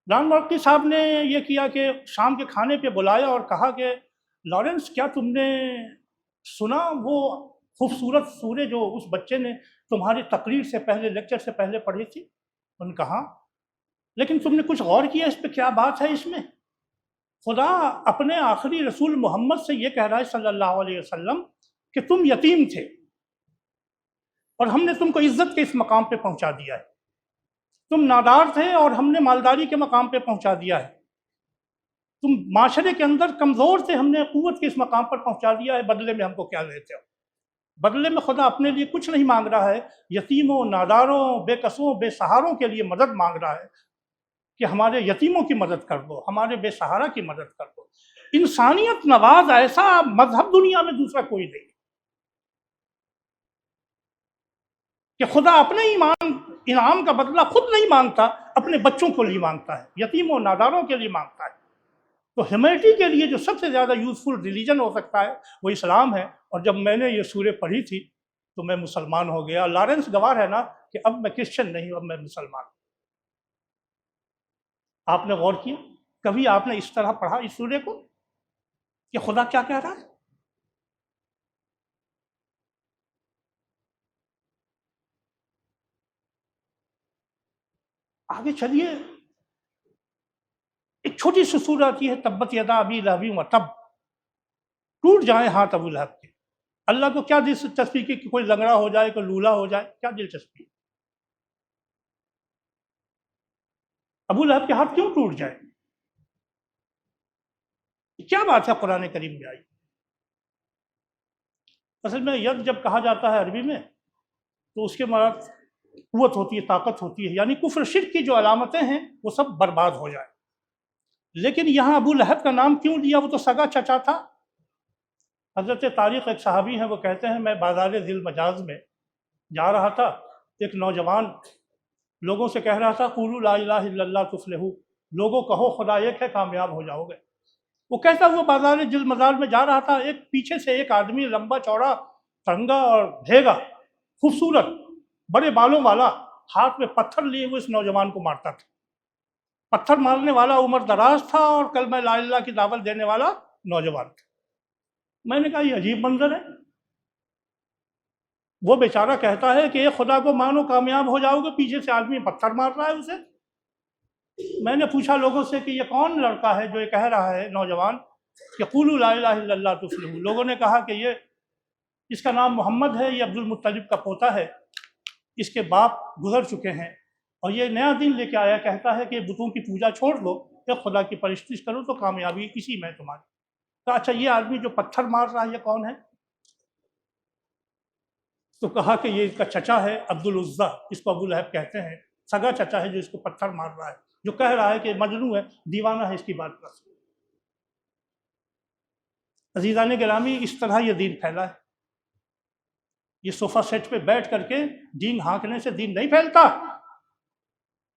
Speaker 1: جان مرقی صاحب نے یہ کیا کہ شام کے کھانے پہ بلایا اور کہا کہ لارنس کیا تم نے سنا وہ خوبصورت سورہ جو اس بچے نے تمہاری تقریر سے پہلے، لیکچر سے پہلے پڑھی تھی؟ ان نے کہا لیکن تم نے کچھ غور کیا اس پہ، کیا بات ہے اس میں؟ خدا اپنے آخری رسول محمد سے یہ کہہ رہا ہے صلی اللہ علیہ وسلم کہ تم یتیم تھے اور ہم نے تم کو عزت کے اس مقام پہ پہنچا دیا ہے، تم نادار تھے اور ہم نے مالداری کے مقام پہ پہنچا دیا ہے، تم معاشرے کے اندر کمزور تھے، ہم نے قوت کے اس مقام پر پہنچا دیا ہے، بدلے میں ہم کو کیا لیتے ہو؟ بدلے میں خدا اپنے لیے کچھ نہیں مانگ رہا ہے، یتیموں، ناداروں، بے کسوں، بے سہاروں کے لیے مدد مانگ رہا ہے کہ ہمارے یتیموں کی مدد کر دو، ہمارے بے سہارا کی مدد کر دو۔ انسانیت نواز ایسا مذہب دنیا میں دوسرا کوئی نہیں کہ خدا اپنے انعام کا بدلہ خود نہیں مانگتا، اپنے بچوں کو لیے مانگتا ہے، یتیموں ناداروں کے لیے مانگتا ہے۔ تو ہیومینٹی کے لیے جو سب سے زیادہ یوزفل ریلیجن ہو سکتا ہے وہ اسلام ہے، اور جب میں نے یہ سورہ پڑھی تھی تو میں مسلمان ہو گیا۔ لارنس گوار ہے نا کہ اب میں کرسچن نہیں ہوں، اب میں مسلمان ہوں۔ آپ نے غور کیا کبھی آپ نے اس طرح پڑھا اس سورہ کو کہ خدا کیا کہہ رہا ہے؟ آگے چلیے، ایک چھوٹی سی سورہ آتی ہے تبت یدا ابی لہب وتب، ٹوٹ جائیں ہاتھ ابو لہب کے۔ اللہ کو کیا دلچسپی کہ کوئی لنگڑا ہو جائے، کوئی لولا ہو جائے، کیا دلچسپی؟ ابو لہب کے ہاتھ کیوں ٹوٹ جائے؟ کیا بات ہے قرآن کریم میں آئی؟ اصل میں ید جب کہا جاتا ہے عربی میں تو اس کے مراد قوت ہوتی ہے، طاقت ہوتی ہے، یعنی کفر شرک کی جو علامتیں ہیں وہ سب برباد ہو جائے۔ لیکن یہاں ابو لہب کا نام کیوں لیا؟ وہ تو سگا چچا تھا۔ حضرت طارق ایک صحابی ہیں، وہ کہتے ہیں میں بازار ذی المجاز میں جا رہا تھا، ایک نوجوان لوگوں سے کہہ رہا تھا قولوا لا الہ الا اللہ تفلحوا، لوگوں کہو خدا ایک ہے کامیاب ہو جاؤ گے۔ وہ کہتا ہوا بازار ذی المجاز میں جا رہا تھا، ایک پیچھے سے ایک آدمی لمبا چوڑا تنگا اور بھیگا خوبصورت بڑے بالوں والا ہاتھ میں پتھر لیے ہوئے اس نوجوان کو مارتا تھا۔ پتھر مارنے والا عمر دراز تھا اور کلمہ لا الہ الا اللہ کی دعوت دینے والا نوجوان تھا۔ میں نے کہا یہ عجیب منظر ہے، وہ بیچارہ کہتا ہے کہ ایک خدا کو مانو کامیاب ہو جاؤ گے، پیچھے سے آدمی پتھر مار رہا ہے اسے۔ میں نے پوچھا لوگوں سے کہ یہ کون لڑکا ہے جو یہ کہہ رہا ہے نوجوان کہ قولوا لا الہ الا اللہ تفلحوا؟ لوگوں نے کہا کہ اس کا نام محمد ہے، یہ عبد المطلب کا پوتا ہے، اس کے باپ گزر چکے ہیں اور یہ نیا دین لے کے آیا، کہتا ہے کہ بتوں کی پوجا چھوڑ دو، ایک خدا کی پرستش کرو تو کامیابی اسی میں تمہاری۔ کہا اچھا یہ آدمی جو پتھر مار رہا ہے یہ کون ہے؟ تو کہا کہ یہ اس کا چچا ہے عبد العزیٰ، اس کو ابو لہب کہتے ہیں، سگا چچا ہے جو اس کو پتھر مار رہا ہے، جو کہہ رہا ہے کہ مجنون ہے، دیوانہ ہے، اس کی بات پر۔ عزیزان گرامی، اس طرح یہ دین پھیلا ہے۔ یہ صوفہ سیٹ پہ بیٹھ کر کے دین ہانکنے سے دین نہیں پھیلتا،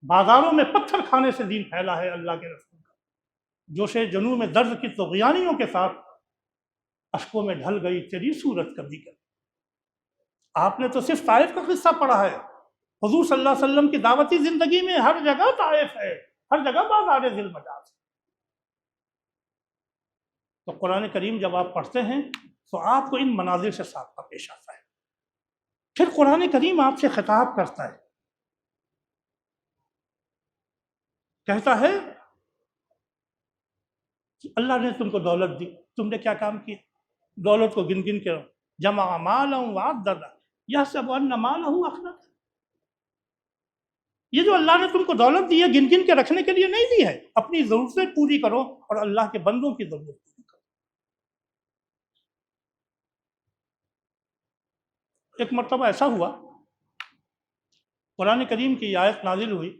Speaker 1: بازاروں میں پتھر کھانے سے دین پھیلا ہے اللہ کے رسول کا۔ جوش جنوں میں درد کی طغیانیوں کے ساتھ اشکوں میں ڈھل گئی تیری صورت کبھی کبھی۔ آپ نے تو صرف طائف کا قصہ پڑھا ہے، حضور صلی اللہ علیہ وسلم کی دعوتی زندگی میں ہر جگہ طائف ہے، ہر جگہ بازار ذی المجاز۔ تو قرآن کریم جب آپ پڑھتے ہیں تو آپ کو ان مناظر سے سابقہ پیش آتا ہے۔ پھر قرآن کریم آپ سے خطاب کرتا ہے، کہتا ہے کہ اللہ نے تم کو دولت دی، تم نے کیا کام کیا؟ دولت کو گن گن کے جمع مالا وعددا یحسب ان مالہ اخلد۔ یہ جو اللہ نے تم کو دولت دی ہے گن گن کے رکھنے کے لیے نہیں دی ہے، اپنی ضرورتیں پوری کرو اور اللہ کے بندوں کی ضرورت پوری کرو۔ ایک مرتبہ ایسا ہوا، قرآن کریم کی آیت نازل ہوئی،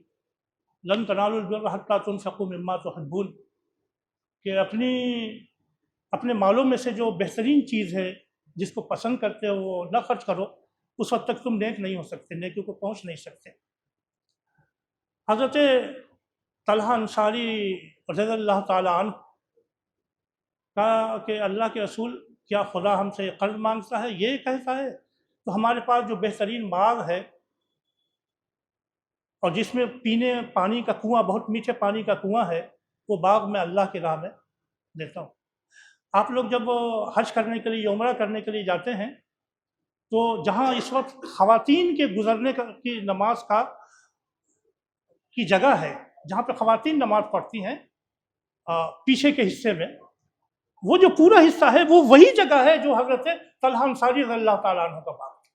Speaker 1: لن تنالوا البر حتی تنفقوا مما تحبون، کہ اپنے مالوں میں سے جو بہترین چیز ہے جس کو پسند کرتے ہو وہ نہ خرچ کرو، اس وقت تک تم نیک نہیں ہو سکتے، نیکیوں کو پہنچ نہیں سکتے۔ حضرت طلحہ انصاری رضی اللہ تعالی عنہ کہا کہ اللہ کے رسول کیا خدا ہم سے قرض مانگتا ہے؟ یہ کہتا ہے تو ہمارے پاس جو بہترین باغ ہے اور جس میں پینے پانی کا کنواں، بہت میٹھے پانی کا کنواں ہے، وہ باغ میں اللہ کی راہ میں دیتا ہوں۔ آپ لوگ جب حج کرنے کے لیے، عمرہ کرنے کے لیے جاتے ہیں تو جہاں اس وقت خواتین کے گزرنے کی نماز کی جگہ ہے، جہاں پہ خواتین نماز پڑھتی ہیں پیچھے کے حصے میں، وہ جو پورا حصہ ہے وہ وہی جگہ ہے جو حضرت طلحہ انصاری رضی اللہ تعالیٰ عنہ کا باغ تھا۔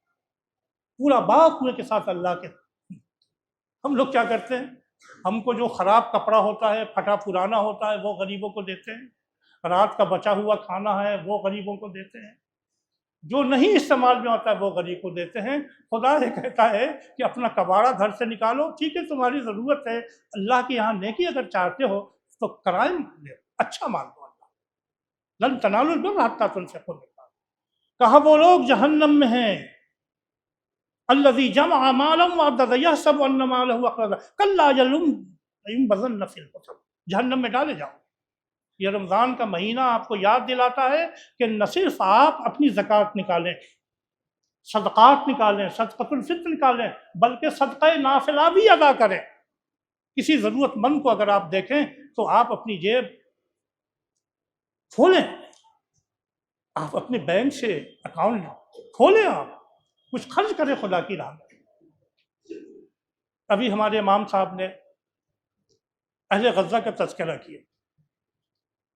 Speaker 1: پورا باغ کنویں کے ساتھ اللہ کے۔ ہم لوگ کیا کرتے ہیں؟ ہم کو جو خراب کپڑا ہوتا ہے، پھٹا پرانا ہوتا ہے، وہ غریبوں کو دیتے ہیں، رات کا بچا ہوا کھانا ہے وہ غریبوں کو دیتے ہیں، جو نہیں استعمال میں ہوتا ہے وہ غریب کو دیتے ہیں۔ خدا یہ کہتا ہے کہ اپنا کباڑہ گھر سے نکالو، ٹھیک ہے تمہاری ضرورت ہے، اللہ کے یہاں نیکی اگر چاہتے ہو تو کرائم لے، اچھا مان دو۔ اللہ لن تنالوا البر حتی تنفقوا مما، کہا وہ لوگ جہنم میں ہیں، الذی جمع مالا وعددا یحسب ان مالہ اخلد کلا لینبذن فی الحطب، جہنم میں ڈالے جاؤ۔ یہ رمضان کا مہینہ آپ کو یاد دلاتا ہے کہ نہ صرف آپ اپنی زکوٰۃ نکالیں، صدقات نکالیں، صدقۃ الفطر نکالیں، بلکہ صدقہ نافلہ بھی ادا کریں۔ کسی ضرورت مند کو اگر آپ دیکھیں تو آپ اپنی جیب کھولیں، آپ اپنے بینک سے اکاؤنٹ کھولیں، آپ کچھ خرچ کریں خدا کی راہ میں۔ ابھی ہمارے امام صاحب نے اہل غزہ کا تذکرہ کیا،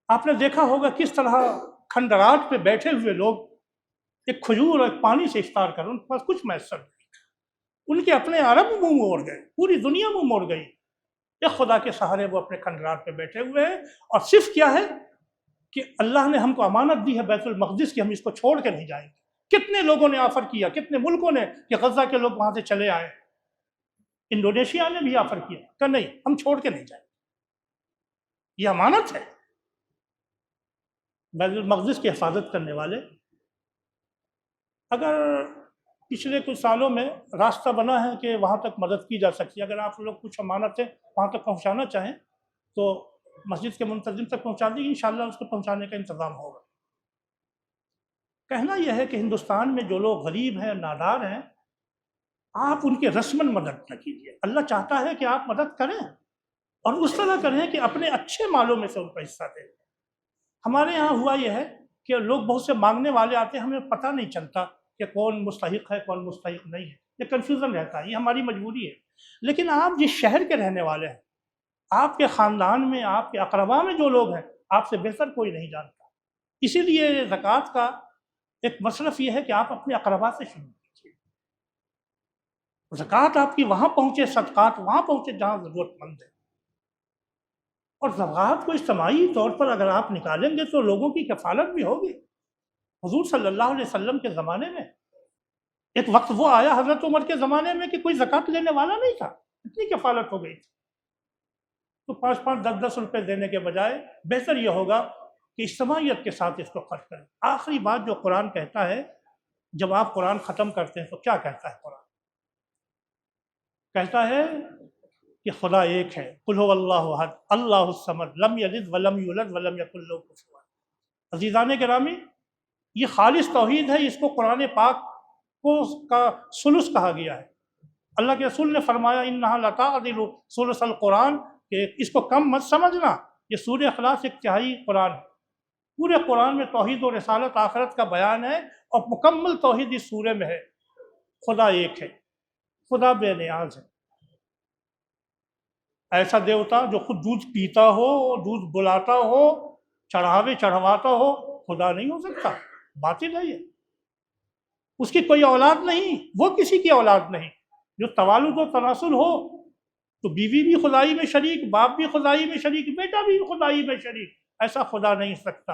Speaker 1: آپ نے دیکھا ہوگا کس طرح کھنڈرات پہ بیٹھے ہوئے لوگ ایک کھجور اور ایک پانی سے افطار کر، ان کے پاس کچھ میسر نہیں، ان کے اپنے عرب منہ موڑ گئے، پوری دنیا منہ موڑ گئی، ایک خدا کے سہارے وہ اپنے کھنڈرات پہ بیٹھے ہوئے ہیں، اور صرف کیا ہے کہ اللہ نے ہم کو امانت دی ہے بیت المقدس کی، ہم اس کو چھوڑ کے نہیں جائیں گے۔ کتنے لوگوں نے آفر کیا، کتنے ملکوں نے کہ غزہ کے لوگ وہاں سے چلے آئے، انڈونیشیا نے بھی آفر کیا کہ نہیں ہم چھوڑ کے نہیں جائیں گے، یہ امانت ہے۔ بیت المقدس کی حفاظت کرنے والے، اگر پچھلے کچھ سالوں میں راستہ بنا ہے کہ وہاں تک مدد کی جا سکتی ہے، اگر آپ لوگ کچھ امانتیں وہاں تک پہنچانا چاہیں تو مسجد کے منتظم تک پہنچا دیں، انشاءاللہ اس کو پہنچانے کا انتظام ہوگا۔ کہنا یہ ہے کہ ہندوستان میں جو لوگ غریب ہیں، نادار ہیں، آپ ان کے رسماً مدد نہ کیجیے۔ اللہ چاہتا ہے کہ آپ مدد کریں، اور اس طرح کریں کہ اپنے اچھے مالوں میں سے ان کو حصہ دیں۔ ہمارے ہاں ہوا یہ ہے کہ لوگ بہت سے مانگنے والے آتے ہیں، ہمیں پتہ نہیں چلتا کہ کون مستحق ہے کون مستحق نہیں ہے، یہ کنفیوژن رہتا ہے، یہ ہماری مجبوری ہے۔ لیکن آپ جس شہر کے رہنے والے ہیں، آپ کے خاندان میں، آپ کے اقربا میں جو لوگ ہیں، آپ سے بہتر کوئی نہیں جانتا۔ اسی لیے زکوٰۃ کا ایک مصرف یہ ہے کہ آپ اپنے اقربا سے شروع کیجیے، زکوٰۃ آپ کی وہاں پہنچے، صدقات وہاں پہنچے جہاں ضرورت مند ہے۔ اور زکوٰۃ کو اجتماعی طور پر اگر آپ نکالیں گے تو لوگوں کی کفالت بھی ہوگی۔ حضور صلی اللہ علیہ وسلم کے زمانے میں ایک وقت وہ آیا حضرت عمر کے زمانے میں کہ کوئی زکوٰۃ لینے والا نہیں تھا، اتنی کفالت ہو گئی تھی۔ تو 5-5 10-10 روپے دینے کے بجائے بہتر یہ ہوگا کہ اجتماعیت کے ساتھ اس کو خرچ کریں۔ آخری بات جو قرآن کہتا ہے، جب آپ قرآن ختم کرتے ہیں تو کیا کہتا ہے قرآن؟ کہتا ہے کہ خدا ایک ہے، قل هو اللہ احد اللہ الصمد لم یلد ولم یولد ولم یکن له کفوا احد۔ عزیزان گرامی، یہ خالص توحید ہے، اس کو قرآن پاک کو کا ثلث کہا گیا ہے۔ اللہ کے رسول نے فرمایا انہا لتعدل ثلث القرآن، کہ اس کو کم مت سمجھنا، یہ سورہ اخلاص ایک تہائی قرآن ہے۔ پورے قرآن میں توحید و رسالت آخرت کا بیان ہے، اور مکمل توحید اس سورے میں ہے۔ خدا ایک ہے، خدا بے نیاز ہے۔ ایسا دیوتا جو خود دودھ پیتا ہو، دودھ بلاتا ہو، چڑھاوے چڑھواتا ہو، خدا نہیں ہو سکتا، باطل ہے یہ۔ اس کی کوئی اولاد نہیں، وہ کسی کی اولاد نہیں۔ جو توالد و تناسل ہو تو بیوی بھی خدائی میں شریک، باپ بھی خدائی میں شریک، بیٹا بھی خدائی میں شریک، ایسا خدا نہیں سکتا،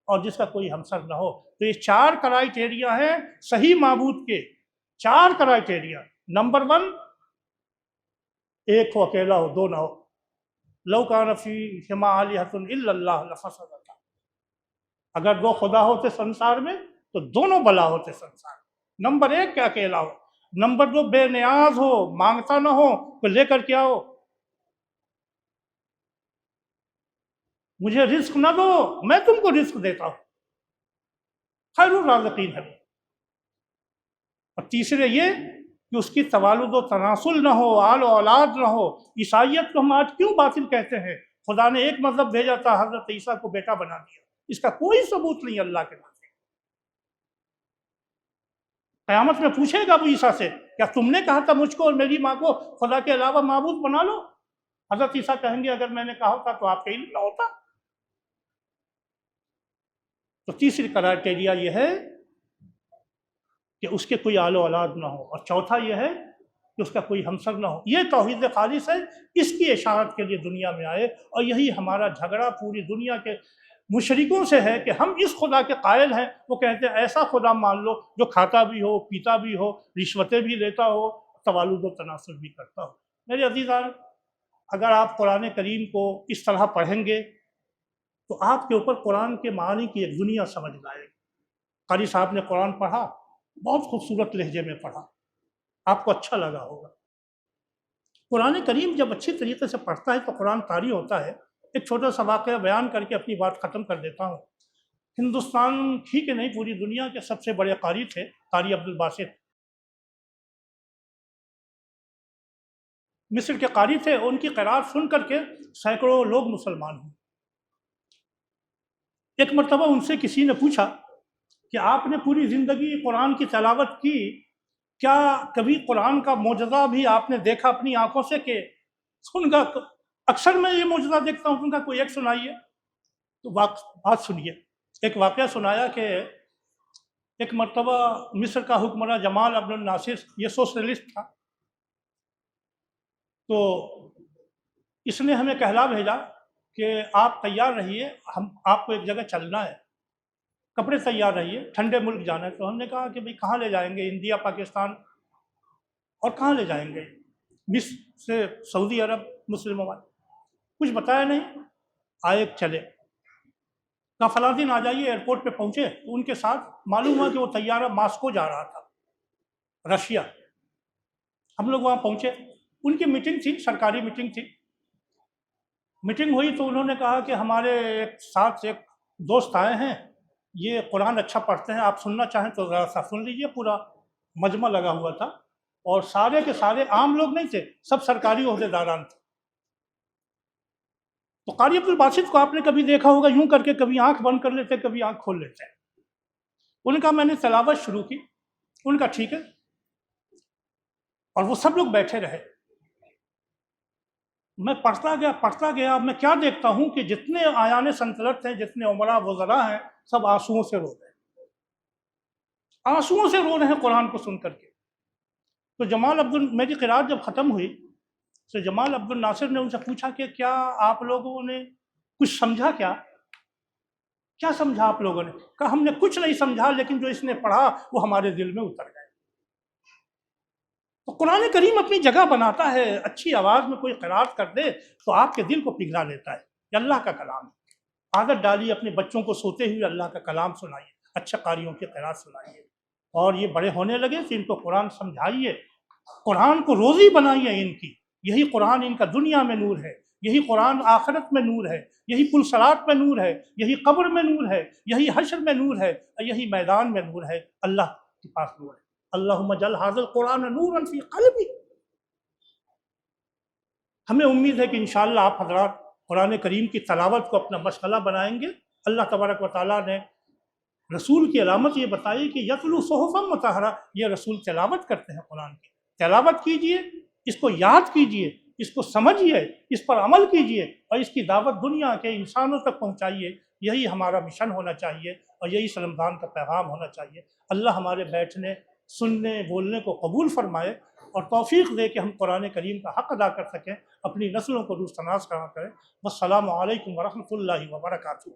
Speaker 1: اور جس کا کوئی ہمسر نہ ہو۔ تو یہ 4 کرائیٹیریا ہیں صحیح معبود کے، 4 کرائیٹیریا۔ نمبر 1، ایک ہو، اکیلا ہو، 2 نہ ہو۔ لو کان فیہما آلہۃ الا اللہ لفسدتا، اگر 2 خدا ہوتے سنسار میں تو دونوں بلا ہوتے سنسار میں۔ نمبر 1 کہ اکیلا ہو، نمبر 2 بے نیاز ہو، مانگتا نہ ہو، تو لے کر کے آؤ، مجھے رزق نہ دو میں تم کو رزق دیتا ہوں، خیر الرازقین ہے۔ اور تیسرے یہ کہ اس کی توالد و تناسل نہ ہو، آل و اولاد نہ ہو۔ عیسائیت کو ہم آج کیوں باطل کہتے ہیں؟ خدا نے ایک مذہب بھیجا تھا، حضرت عیسیٰ کو بیٹا بنا دیا، اس کا کوئی ثبوت نہیں اللہ کے پاس۔ قیامت میں پوچھے گا وہ عیسیٰ سے، کیا تم نے کہا تھا مجھ کو اور میری ماں کو خدا کے علاوہ معبود بنا لو؟ حضرت عیسیٰ کہیں گے اگر میں نے کہا ہوتا تو آپ کا علم نہ ہوتا۔ تو تیسری کرائیٹیریا یہ ہے کہ اس کے کوئی آل و اولاد نہ ہو، اور چوتھا یہ ہے کہ اس کا کوئی ہمسر نہ ہو۔ یہ توحید خالص ہے، اس کی اشاعت کے لیے دنیا میں آئے، اور یہی ہمارا جھگڑا پوری دنیا کے مشرکوں سے ہے کہ ہم اس خدا کے قائل ہیں۔ وہ کہتے ہیں ایسا خدا مان لو جو کھاتا بھی ہو، پیتا بھی ہو، رشوتیں بھی لیتا ہو، توالد و تناسل بھی کرتا ہو۔ میرے عزیزان، اگر آپ قرآن کریم کو اس طرح پڑھیں گے تو آپ کے اوپر قرآن کے معنی کی ایک دنیا سمجھ میں آئے گی۔ قاری صاحب نے قرآن پڑھا، بہت خوبصورت لہجے میں پڑھا، آپ کو اچھا لگا ہوگا۔ قرآن کریم جب اچھی طریقے سے پڑھتا ہے تو قرآن قاری ہوتا ہے، ایک چھوٹا سا واقعہ بیان کر کے اپنی بات ختم کر دیتا ہوں۔ ہندوستان ہی کے نہیں پوری دنیا کے سب سے بڑے قاری تھے قاری عبدالباسط، مصر کے قاری تھے۔ ان کی قرات سن کر کے سینکڑوں لوگ مسلمان ہوئے۔ ایک مرتبہ ان سے کسی نے پوچھا کہ آپ نے پوری زندگی قرآن کی تلاوت کی، کیا کبھی قرآن کا معجزہ بھی آپ نے دیکھا اپنی آنکھوں سے؟ کہ ان کا اکثر میں یہ معجزہ دیکھتا ہوں، ان کا کوئی ایک سنائیے۔ تو بات سنیے، ایک واقعہ سنایا کہ ایک مرتبہ مصر کا حکمراں جمال عبد الناصر، یہ سوشلسٹ تھا، تو اس نے ہمیں کہلا بھیجا کہ آپ تیار رہیے، آپ کو ایک جگہ چلنا ہے، کپڑے تیار رہیے، ٹھنڈے ملک جانا ہے۔ تو ہم نے کہا کہ بھئی کہاں لے جائیں گے؟ انڈیا، پاکستان، اور کہاں لے جائیں گے؟ مصر سے سعودی عرب، مسلم ممالک۔ کچھ بتایا نہیں، آئے چلے، کہا فلاں دن آ جائیے۔ ایئرپورٹ پہ پہنچے تو ان کے ساتھ معلوم ہوا کہ وہ طیارہ ماسکو جا رہا تھا، رشیا۔ ہم لوگ وہاں پہنچے، ان کی میٹنگ تھی، سرکاری میٹنگ تھی۔ میٹنگ ہوئی تو انہوں نے کہا کہ ہمارے ایک ساتھ ایک دوست آئے ہیں، یہ قرآن اچھا پڑھتے ہیں، آپ سننا چاہیں تو ذرا سا سن لیجیے۔ پورا مجمع لگا ہوا تھا اور سارے کے سارے عام لوگ نہیں تھے، سب سرکاری عہدیداران تھے۔ تو قاری عبدالباسط کو آپ نے کبھی دیکھا ہوگا یوں کر کے، کبھی آنکھ بند کر لیتے، کبھی آنکھ کھول لیتے ہیں۔ انہوں نے کہا میں نے تلاوت شروع کی۔ ان کا ٹھیک ہے، اور وہ سب لوگ بیٹھے رہے۔ میں پڑھتا گیا، میں کیا دیکھتا ہوں کہ جتنے آیان سلطنت ہیں، جتنے عمراء وزراء ہیں، سب آنسوؤں سے رو رہے ہیں، آنسوؤں سے رو رہے ہیں قرآن کو سن کر کے۔ تو میری قرات جب ختم ہوئی تو جمال عبد الناصر نے ان سے پوچھا کہ کیا آپ لوگوں نے کچھ سمجھا؟ کیا سمجھا آپ لوگوں نے؟ کہا ہم نے کچھ نہیں سمجھا، لیکن جو اس نے پڑھا وہ ہمارے دل میں اتر گئے۔ تو قرآن کریم اپنی جگہ بناتا ہے، اچھی آواز میں کوئی قرات کر دے تو آپ کے دل کو پگھلا لیتا ہے۔ یہ اللہ کا کلام ہے۔ عادت ڈالیے اپنے بچوں کو سوتے ہوئے اللہ کا کلام سنائیے، اچھے قاریوں کی قرات سنائیے، اور یہ بڑے ہونے لگے تو ان کو قرآن سمجھائیے، قرآن کو روزی بنائیے ان کی۔ یہی قرآن ان کا دنیا میں نور ہے، یہی قرآن آخرت میں نور ہے، یہی پل صراط میں نور ہے، یہی قبر میں نور ہے، یہی حشر میں نور ہے، اور یہی میدان میں نور ہے، اللہ کے پاس نور ہے۔ اللہم اجعل ھذا القرآن نورا فی قلبی۔ ہمیں امید ہے کہ انشاءاللہ آپ حضرات قرآن کریم کی تلاوت کو اپنا مشغلہ بنائیں گے۔ اللہ تبارک و تعالیٰ نے رسول کی علامت یہ بتائی کہ یتلو صحفا مطہرہ، یہ رسول تلاوت کرتے ہیں قرآن کی۔ تلاوت کیجئے، اس کو یاد کیجئے، اس کو سمجھیے، اس پر عمل کیجئے، اور اس کی دعوت دنیا کے انسانوں تک پہنچائیے۔ یہی ہمارا مشن ہونا چاہیے، اور یہی رمضان کا پیغام ہونا چاہیے۔ اللہ ہمارے بیٹھنے، سننے، بولنے کو قبول فرمائے، اور توفیق دے کہ ہم قرآن کریم کا حق ادا کر سکیں، اپنی نسلوں کو روح شناس کریں۔ والسلام علیکم ورحمۃ اللہ وبرکاتہ۔